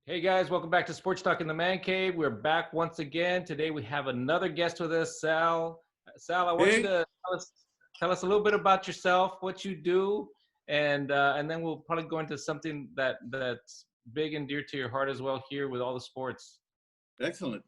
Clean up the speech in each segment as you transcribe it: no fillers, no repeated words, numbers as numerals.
Hey guys, welcome back to Sports Talk in the Man Cave. We're back once again. Today we have another guest with us, Sal. Sal, I want you Hey, to tell us a little bit about yourself, what you do, and then we'll probably go into something that's big and dear to your heart as well here with all the sports. excellent.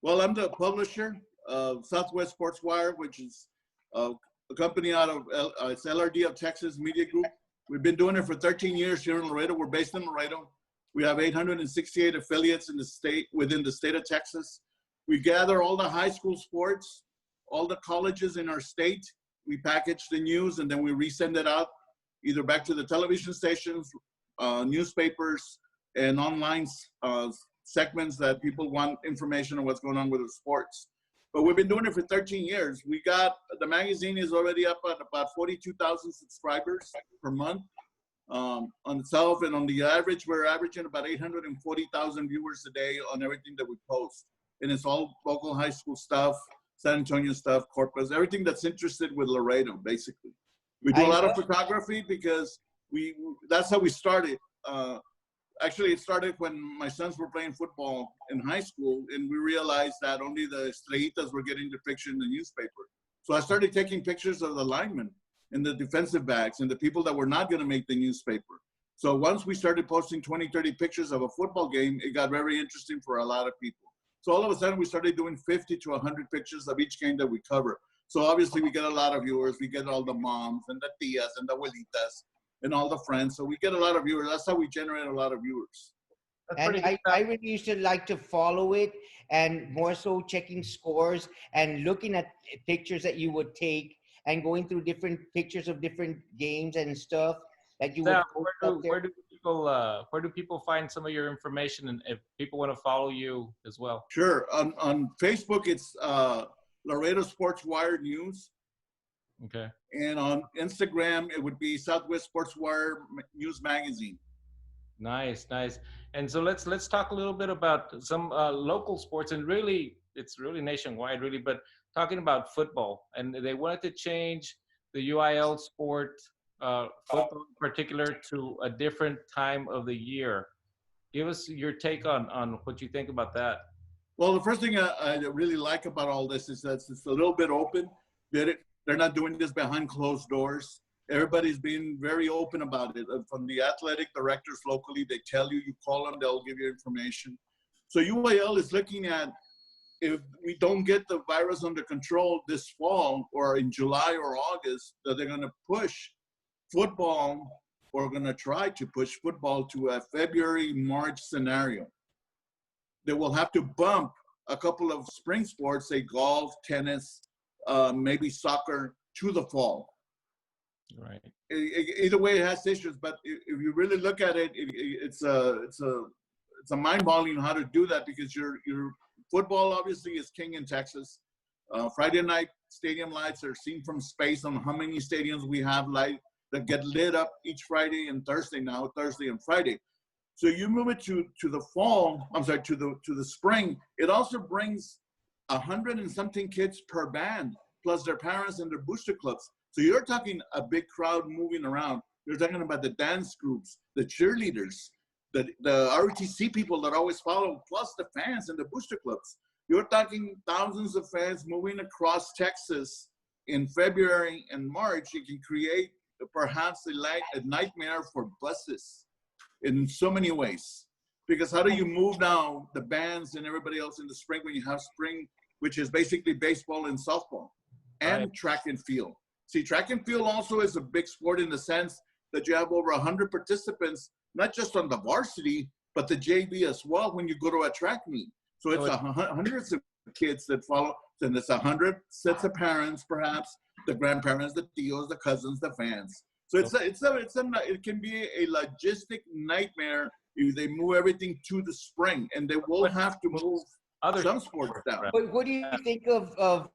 Well, I'm the publisher of Southwest Sports Wire, which is a company out of it's LRD of Texas Media Group. We've been doing it for 13 years here in Laredo. We're based in Laredo. We have 868 affiliates in the state, within the state of Texas. We gather all the high school sports, all the colleges in our state. We package the news and then we resend it out either back to the television stations, newspapers, and online segments that people want information on what's going on with the sports. But we've been doing it for 13 years. The magazine is already up at about 42,000 subscribers per month on itself. And on the average, we're averaging about 840,000 viewers a day on everything that we post. And it's all local high school stuff, San Antonio stuff, Corpus, everything that's interested with Laredo, basically. We do a lot of photography because that's how we started. Actually, it started when my sons were playing football in high school, and we realized that only the estrellitas were getting the picture in the newspaper. So I started taking pictures of the linemen and the defensive backs and the people that were not going to make the newspaper. So once we started posting 20, 30 pictures of a football game, it got very interesting for a lot of people. So all of a sudden, we started doing 50 to 100 pictures of each game that we cover. So obviously, we get a lot of viewers. We get all the moms and the tias and the abuelitas and all the friends. So we get a lot of viewers. That's how we generate a lot of viewers. That's And pretty good. I really used to like to follow it, and more so checking scores and looking at pictures that you would take and going through different pictures of different games and stuff that you would Sal, post up there. where do people find some of your information, and if people want to follow you as well? Sure. On Facebook, it's Laredo Sports Wire News. Okay. And on Instagram, it would be Southwest Sports Wire News Magazine. Nice, nice. And so let's talk a little bit about some local sports, and really it's really nationwide, really. But talking about football, and they wanted to change the UIL sport, football in particular, to a different time of the year. Give us your take on what you think about that. Well, the first thing I really like about all this is that it's a little bit open. They're not doing this behind closed doors. Everybody's being very open about it. From the athletic directors locally, they tell you, you call them, they'll give you information. So UIL is looking at, if we don't get the virus under control this fall or in July or August, that they're going to push football, or going to try to push football to a February, March scenario. They will have to bump a couple of spring sports, say golf, tennis, maybe soccer, to the fall. Right. Either way, it has issues, but if you really look at it, it's a mind-boggling how to do that, because your football obviously is king in Texas. Friday night stadium lights are seen from space on how many stadiums we have light that get lit up each Friday and Thursday now, Thursday and Friday. So you move it to the fall. I'm sorry, to the spring. It also brings 100 and something kids per band, plus their parents and their booster clubs. So you're talking a big crowd moving around. You're talking about the dance groups, the cheerleaders, the ROTC people that always follow, plus the fans and the booster clubs. You're talking thousands of fans moving across Texas in February and March. You can create perhaps a nightmare for buses in so many ways. Because how do you move now the bands and everybody else in the spring when you have spring, which is basically baseball and softball and Right. track and field? See, track and field also is a big sport in the sense that you have over 100 participants, not just on the varsity, but the JV as well when you go to a track meet. So it's hundreds of kids that follow, and it's 100 sets of parents, perhaps, the grandparents, the tios, the cousins, the fans. So it can be a logistic nightmare if they move everything to the spring, and they will have to move some sports down. But what do you think of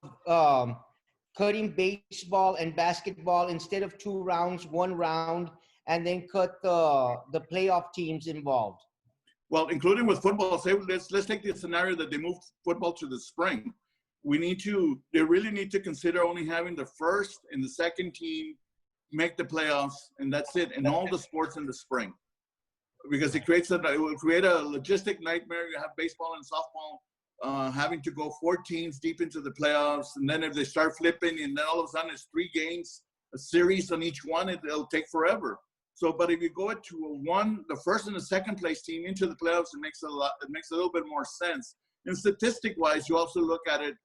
cutting baseball and basketball instead of 2 rounds, 1 round, and then cut the playoff teams involved? Well, including with football, say let's take the scenario that they move football to the spring. They really need to consider only having the first and the second team make the playoffs, and that's it, and all the sports in the spring. because it will create a logistic nightmare. You have baseball and softball having to go 4 teams deep into the playoffs, and then if they start flipping, and then all of a sudden it's 3 games, a series on each one, it'll take forever. So, but if you go it to the first and the second place team into the playoffs, it makes a little bit more sense. And statistic-wise, you also look at it,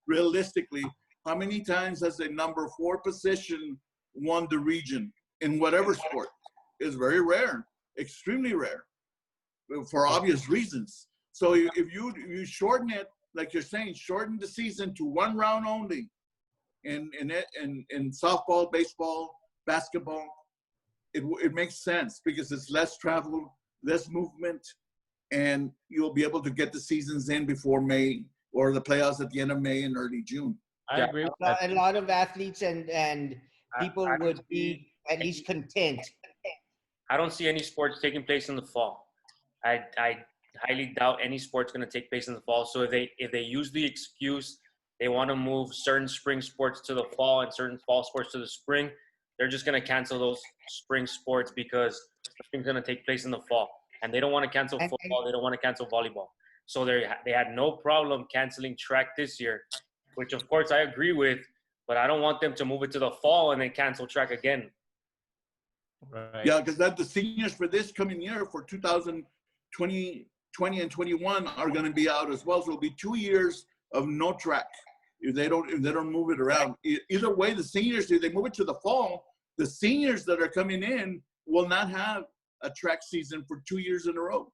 realistically, how many times has the number 4 position won the region in whatever sport? Is very rare, extremely rare, for obvious reasons. So if you shorten it, like you're saying, shorten the season to 1 round only, in softball, baseball, basketball, it makes sense because it's less travel, less movement, and you'll be able to get the seasons in before May or the playoffs at the end of May and early June. I agree with that. A lot of athletes and people I would be at least content. I don't see any sports taking place in the fall. I highly doubt any sport's going to take place in the fall. So if they use the excuse they want to move certain spring sports to the fall and certain fall sports to the spring, they're just going to cancel those spring sports because things going to take place in the fall. And they don't want to cancel football. They don't want to cancel volleyball. So they had no problem canceling track this year, which of course I agree with, but I don't want them to move it to the fall and then cancel track again. Right. Yeah, because the seniors for this coming year for 2020 and 21 are going to be out as well. So it'll be 2 years of no track if they don't move it around. Either way, the seniors, if they move it to the fall, the seniors that are coming in will not have a track season for 2 years in a row.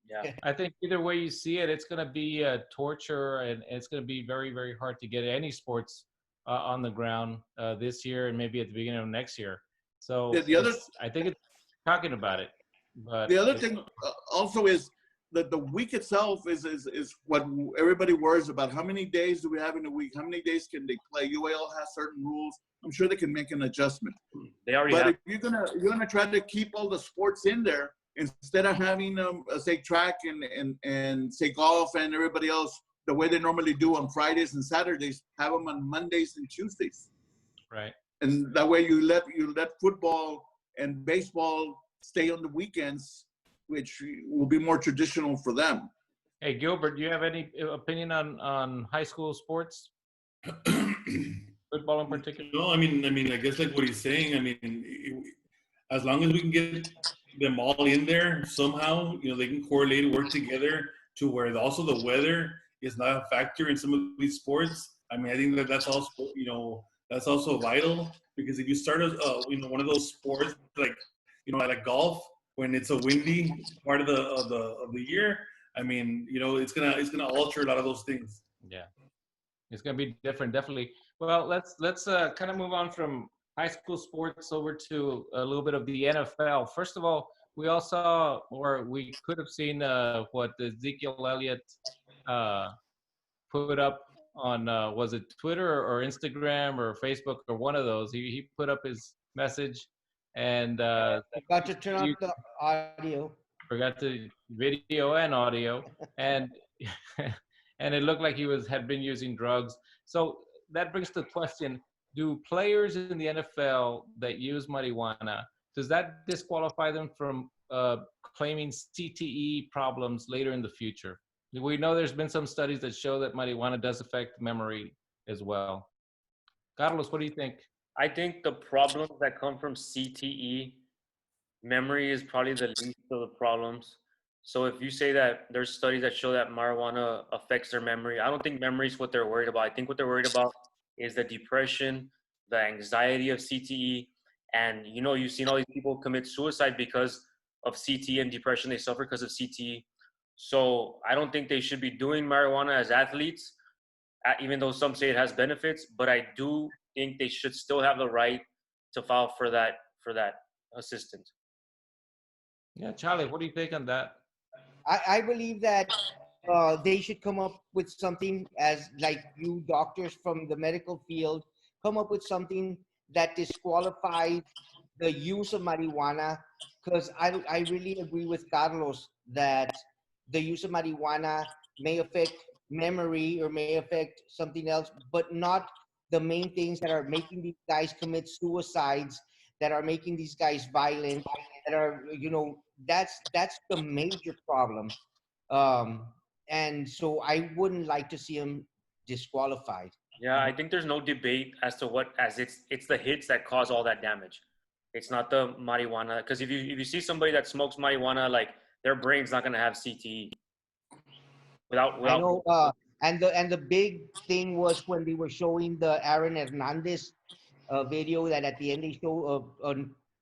Yeah, I think either way you see it, it's going to be torture, and it's going to be very, very hard to get any sports on the ground this year and maybe at the beginning of next year. So I think it's talking about it. But the other thing also is that the week itself is what everybody worries about. How many days do we have in a week? How many days can they play? UAL has certain rules. I'm sure they can make an adjustment. They already but have. If you're gonna try to keep all the sports in there instead of having say track and say golf and everybody else the way they normally do on Fridays and Saturdays, have them on Mondays and Tuesdays. Right. And that way you let football and baseball stay on the weekends, which will be more traditional for them. Hey, Gilbert, do you have any opinion on high school sports? Football in particular? No, I mean, I guess like what he's saying, I mean, as long as we can get them all in there somehow, they can correlate, work together to where also the weather is not a factor in some of these sports. I mean, I think that's also, that's also vital, because if you start one of those sports like golf, when it's a windy part of the year, I mean, it's gonna alter a lot of those things. Yeah, it's gonna be different, definitely. Well, let's kind of move on from high school sports over to a little bit of the NFL. First of all, we all saw, or we could have seen, what Ezekiel Elliott put up on was it Twitter or Instagram or Facebook or one of those. He put up his message and Forgot to turn on the audio. Forgot to video and audio, and and it looked like he had been using drugs. So that brings the question: do players in the NFL that use marijuana, does that disqualify them from claiming CTE problems later in the future? We know there's been some studies that show that marijuana does affect memory as well. Carlos, what do you think? I think the problems that come from CTE, memory is probably the least of the problems. So if you say that there's studies that show that marijuana affects their memory, I don't think memory is what they're worried about. I think what they're worried about is the depression, the anxiety of CTE. And, you've seen all these people commit suicide because of CTE and depression they suffer because of CTE. So I don't think they should be doing marijuana as athletes, even though some say it has benefits, but I do think they should still have the right to file for that assistance. Yeah, Charlie, what do you think on that? I believe that they should come up with something, as like you doctors from the medical field, come up with something that disqualifies the use of marijuana, because I really agree with Carlos that the use of marijuana may affect memory or may affect something else, but not the main things that are making these guys commit suicides, that are making these guys violent, that are, that's the major problem. And so I wouldn't like to see him disqualified. Yeah, I think there's no debate as to what as it's the hits that cause all that damage. It's not the marijuana because if you see somebody that smokes marijuana, like their brain's not gonna have CTE I without. know, and the big thing was when they were showing the Aaron Hernandez video that at the end they show a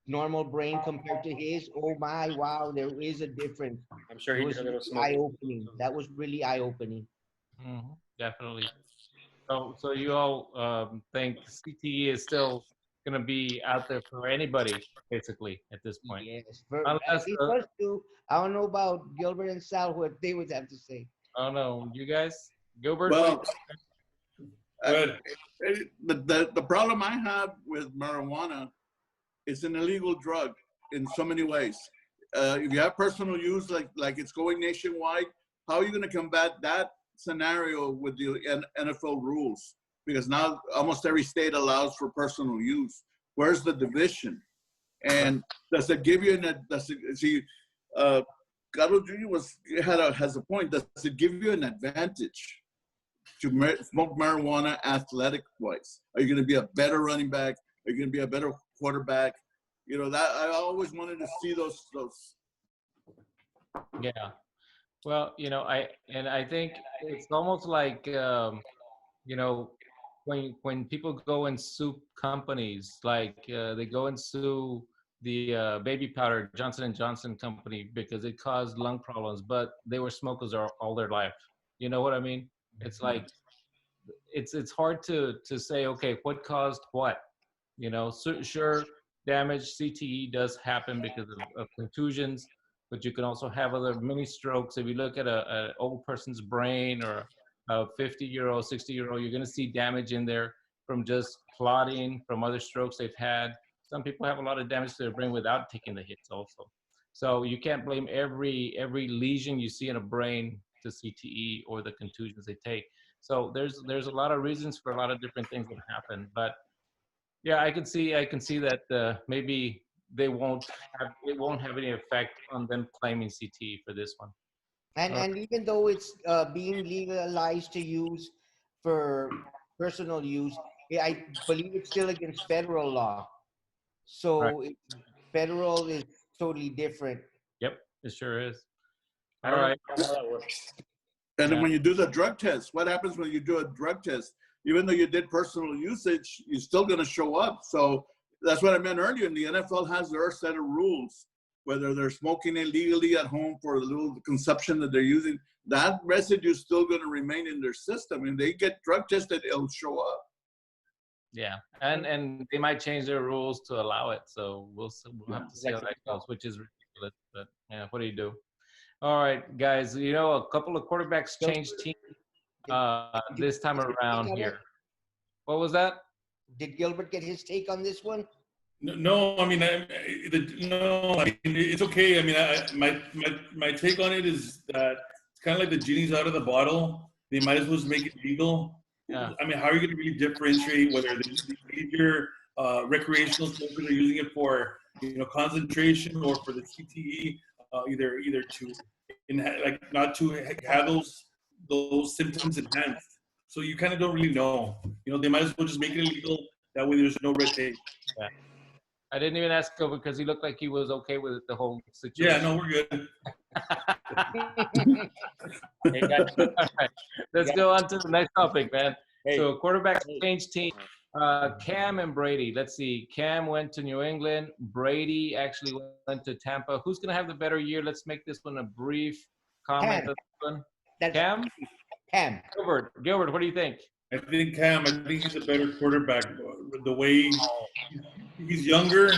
normal brain compared to his. Oh my, wow, there is a difference. I'm sure It he did was a little really smoke. eye-opening. That was really eye-opening. Definitely. So you all think CTE is still going to be out there for anybody, basically, at this point, Yes, for at unless least us two. I don't know about Gilbert and Sal, what they would have to say. I don't know, you guys, Gilbert. Well, Good. the problem I have with marijuana is an illegal drug in so many ways. If you have personal use, like it's going nationwide, how are you going to combat that scenario with the NFL rules? Because now almost every state allows for personal use. Where's the division? And does it give you Carlos Jr. has a point. Does it give you an advantage to smoke marijuana athletic-wise? Are you going to be a better running back? Are you going to be a better quarterback? You know, that I always wanted to see those. Yeah. Well, I think it's almost like when people go and sue companies, like they go and sue the baby powder Johnson & Johnson company because it caused lung problems, but they were smokers all their life. You know what I mean? It's like it's hard to say, okay, what caused what? Sure, damage, CTE does happen because of contusions, but you can also have other mini strokes. If you look at an old person's brain or a 50-year-old, 60-year-old, you're going to see damage in there from just clotting, from other strokes they've had. Some people have a lot of damage to their brain without taking the hits also. So you can't blame every lesion you see in a brain to CTE or the contusions they take. So there's a lot of reasons for a lot of different things that happen. But yeah, I can see that maybe it won't have any effect on them claiming CTE for this one. And even though it's being legalized to use for personal use, I believe it's still against federal law. Right. So federal is totally different. Yep, it sure is. I All don't right. know how that works. And then Yeah. when you do the drug test, what happens when you do a drug test? Even though you did personal usage, you're still going to show up. So that's what I meant earlier. And the NFL has their set of rules, whether they're smoking illegally at home for a little consumption that they're using, that residue is still going to remain in their system. And they get drug tested, it'll show up. Yeah, and they might change their rules to allow it. So we'll have to see how that goes, which is ridiculous. But yeah, what do you do? All right, guys. A couple of quarterbacks changed teams this time around here. What was that? Did Gilbert get his take on this one? No, I mean, no, I mean, it's okay. I mean, my take on it is that it's kind of like the genie's out of the bottle. They might as well just make it legal. Yeah. I mean, how are you going to really differentiate whether the major recreational smokers are using it for, concentration or for the CTE, either to, not to have those symptoms enhanced. So you kind of don't really know. They might as well just make it illegal. That way, there's no red tape. Yeah. I didn't even ask him because he looked like he was okay with the whole situation. Yeah, no, we're good. Hey, guys. All right. Let's go on to the next topic, man. Hey. So quarterbacks change team. Cam and Brady. Let's see. Cam went to New England. Brady actually went to Tampa. Who's going to have the better year? Let's make this one a brief comment. Cam. On this one. That's Cam? Cam. Gilbert, what do you think? I think Cam, I think he's a better quarterback. The way he's younger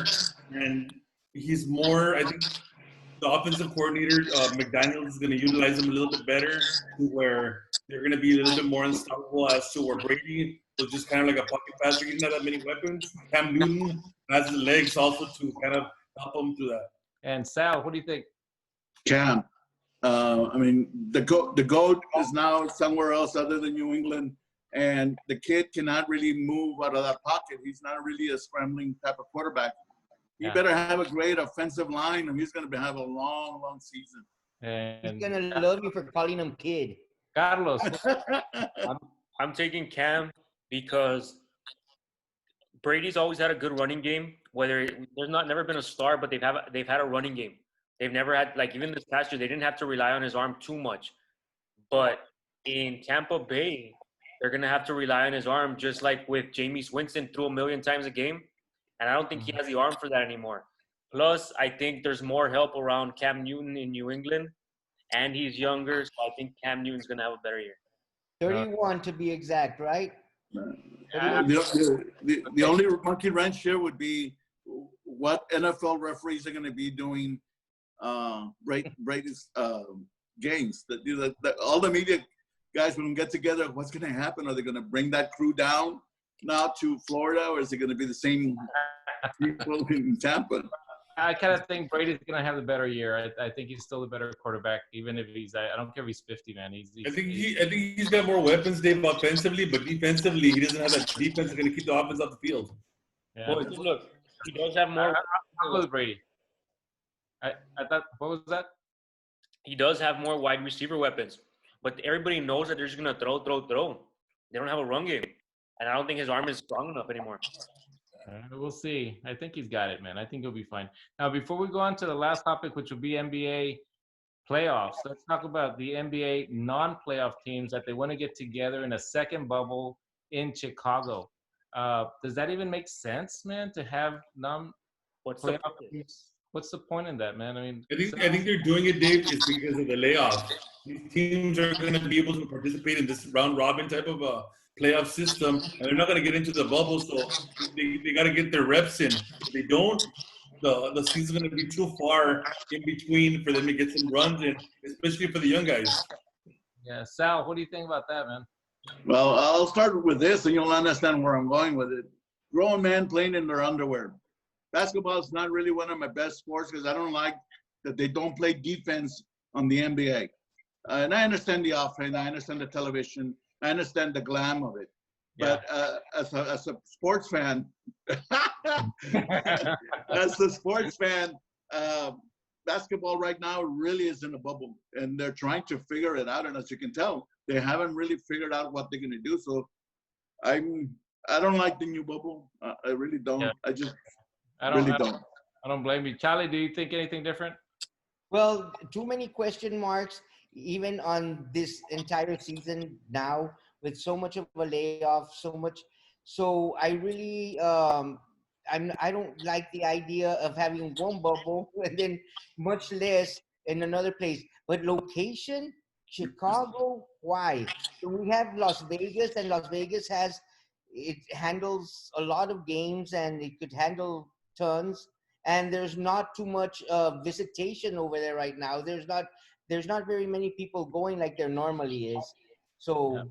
and he's more, I think the offensive coordinator, McDaniels, is going to utilize him a little bit better, where they're going to be a little bit more unstoppable as to where Brady was just kind of like a pocket passer. He didn't have that many weapons. Cam Newton has the legs also to kind of help him through that. And Sal, what do you think? Cam. I mean, the GOAT is now somewhere else other than New England. And the kid cannot really move out of that pocket. He's not really a scrambling type of quarterback. he Yeah. better have a great offensive line, and he's going to have a long, long season. He's And gonna love you for calling him kid. Carlos, I'm taking Cam because Brady's always had a good running game. There's not never been a star, but they've had a running game. They've never had, like, even this past year, they didn't have to rely on his arm too much. But in Tampa Bay, they're gonna have to rely on his arm, just like with Jameis Winston threw a million times a game, and I don't think he has the arm for that anymore. Plus, I think there's more help around Cam Newton in New England, and he's younger, so I think Cam Newton's gonna have a better year. 31 to be exact, right? The only monkey wrench here would be what NFL referees are going to be doing Brady's games. All the media guys, when we get together, what's going to happen? Are they going to bring that crew down now to Florida, or is it going to be the same people in Tampa? I kind of think Brady's going to have the better year. I think he's still the better quarterback, even if I don't care if he's 50, man. I think he's got more weapons, Dave, offensively, but defensively, he doesn't have that defense that's going to keep the offense off the field. Yeah. Boys, look, he does have more. I'll go with Brady. I thought, what was that? He does have more wide receiver weapons, but everybody knows that they're just gonna throw. They don't have a run game, and I don't think his arm is strong enough anymore. We'll see. I think he's got it, man. I think he'll be fine. Now, before we go on to the last topic, which will be NBA playoffs, let's talk about the NBA non-playoff teams that they want to get together in a second bubble in Chicago. Does that even make sense, man, to have non-playoff teams? What's the point in that, man? I mean, I think they're doing it, Dave, is because of the layoffs. These teams are going to be able to participate in this round robin type of a playoff system, and they're not going to get into the bubble, so they got to get their reps in. If they don't, the season's going to be too far in between for them to get some runs in, especially for the young guys. Yeah, Sal, what do you think about that, man? Well, I'll start with this, and you'll understand where I'm going with it. Grown men playing in their underwear. Basketball is not really one of my best sports because I don't like that they don't play defense on the NBA. And I understand the offense, I understand the television, I understand the glam of it. Yeah. But as a sports fan, basketball right now really is in a bubble, and they're trying to figure it out. And as you can tell, they haven't really figured out what they're going to do. So I don't like the new bubble. I really don't. Yeah. I really don't. I don't blame you. Charlie, do you think anything different? Well, too many question marks, even on this entire season now, with so much of a layoff, so much. So I really, I don't like the idea of having one bubble and then much less in another place. But location, Chicago, why? So we have Las Vegas, and Las Vegas it handles a lot of games, and it could handle tons. And there's not too much visitation over there right now. There's not very many people going like there normally is. So yeah.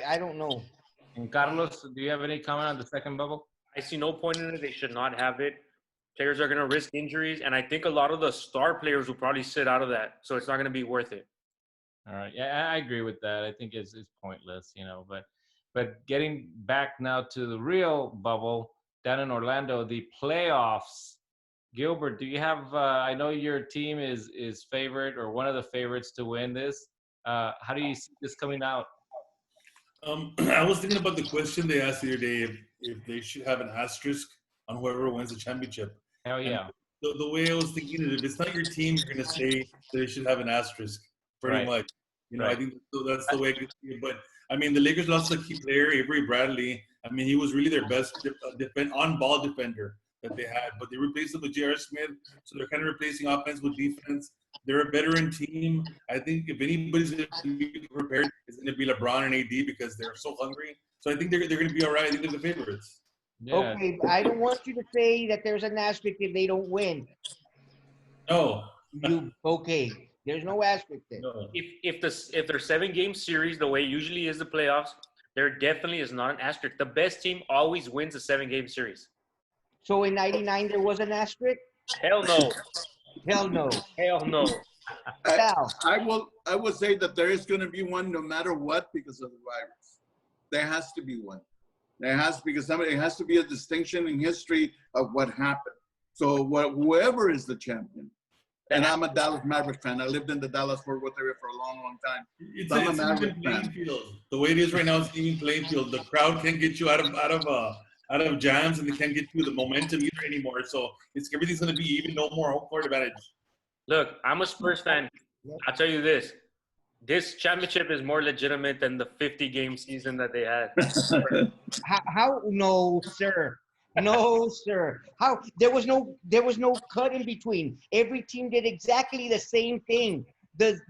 I don't know. And Carlos, do you have any comment on the second bubble? I see no point in it. They should not have it. Players are going to risk injuries, and I think a lot of the star players will probably sit out of that, so it's not going to be worth it. All right. Yeah, I agree with that. I think it's pointless, But getting back now to the real bubble down in Orlando, the playoffs. Gilbert, do you have? I know your team is favorite or one of the favorites to win this. How do you see this coming out? I was thinking about the question they asked the other day if they should have an asterisk on whoever wins the championship. Hell yeah. The way I was thinking is, if it's not your team, you're going to say they should have an asterisk, pretty much. I think that's the way I could see it. But, I mean, the Lakers lost a key player, Avery Bradley. I mean, he was really their best on-ball defender that they had. But they replaced him with J.R. Smith, so they're kind of replacing offense with defense. They're a veteran team. I think if anybody's going to be prepared, it's going to be LeBron and AD because they're so hungry. So I think they're going to be all right. I think they're the favorites. Yeah. Okay, but I don't want you to say that there's an asterisk if they don't win. No. Okay. There's no asterisk there. No. If their 7-game series, the way it usually is the playoffs, there definitely is not an asterisk. The best team always wins a 7-game series. So in '99 there was an asterisk? Hell no. Hell no. Hell no. I will say that there is going to be one no matter what because of the virus. There has to be one. There has because it has to be a distinction in history of what happened. So whoever is the champion, and I'm a Dallas Maverick fan. I lived in the Dallas-Fort Worth area for a long, long time. It's, So I'm a it's an Maverick even playing fan. field. The way it is right now, it's an even playing field. The crowd can't get you out of jams, and they can't get you the momentum either anymore. So everything's going to be even. No more home court advantage. Look, I'm a Spurs fan. I'll tell you this. This championship is more legitimate than the 50-game season that they had. How? No, sir. No, sir. How? There was no cut in between. Every team did exactly the same thing. The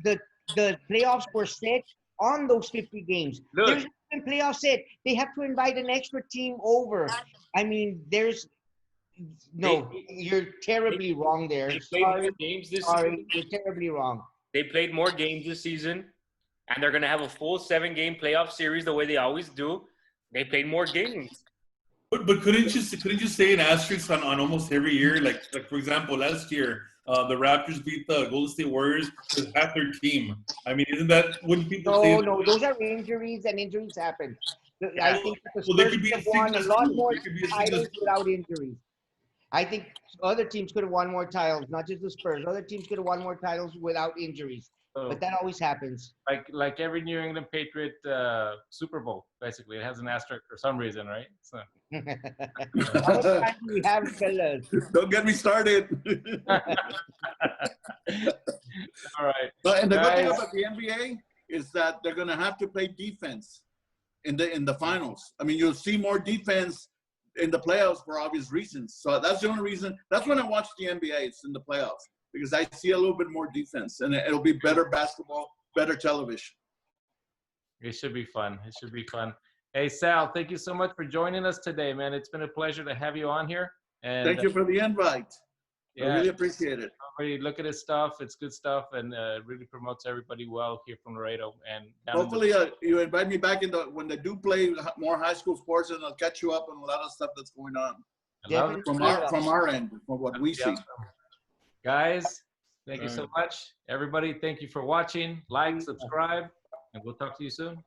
playoffs were set on those 50 games. Look. There's no playoff set. They have to invite an extra team over. I mean, you're terribly wrong there. They played more games this season. You're terribly wrong. They played more games this season, and they're going to have a full 7-game playoff series the way they always do. They played more games. But couldn't you say an asterisk on almost every year? Like for example, last year the Raptors beat the Golden State Warriors with half their team. I mean, wouldn't people say? No, those are injuries, and injuries happen. I think the they Spurs could be have won a 6-2. lot more They could be a titles 6-2. without injuries. I think other teams could have won more titles, not just the Spurs. Other teams could have won more titles without injuries. So, But that always happens. like every New England Patriot Super Bowl, basically, it has an asterisk for some reason, right? So. How much time do we have, fellas? Don't get me started. All right. But and the good thing Guys. about the NBA is that they're going to have to play defense in the finals. I mean, you'll see more defense in the playoffs for obvious reasons. So that's the only reason. That's when I watch the NBA. It's in the playoffs because I see a little bit more defense, and it'll be better basketball, better television. It should be fun. It should be fun. Hey, Sal, thank you so much for joining us today, man. It's been a pleasure to have you on here. And Thank you for the invite. yeah, I really appreciate it. everybody look at his stuff. It's good stuff, and really promotes everybody well here from Laredo. And down in the- Hopefully, you invite me back when they do play more high school sports, and I'll catch you up on a lot of stuff that's going on I love it. from our end, from what we see. Guys, thank you so much. Everybody, thank you for watching. Like, subscribe, and we'll talk to you soon.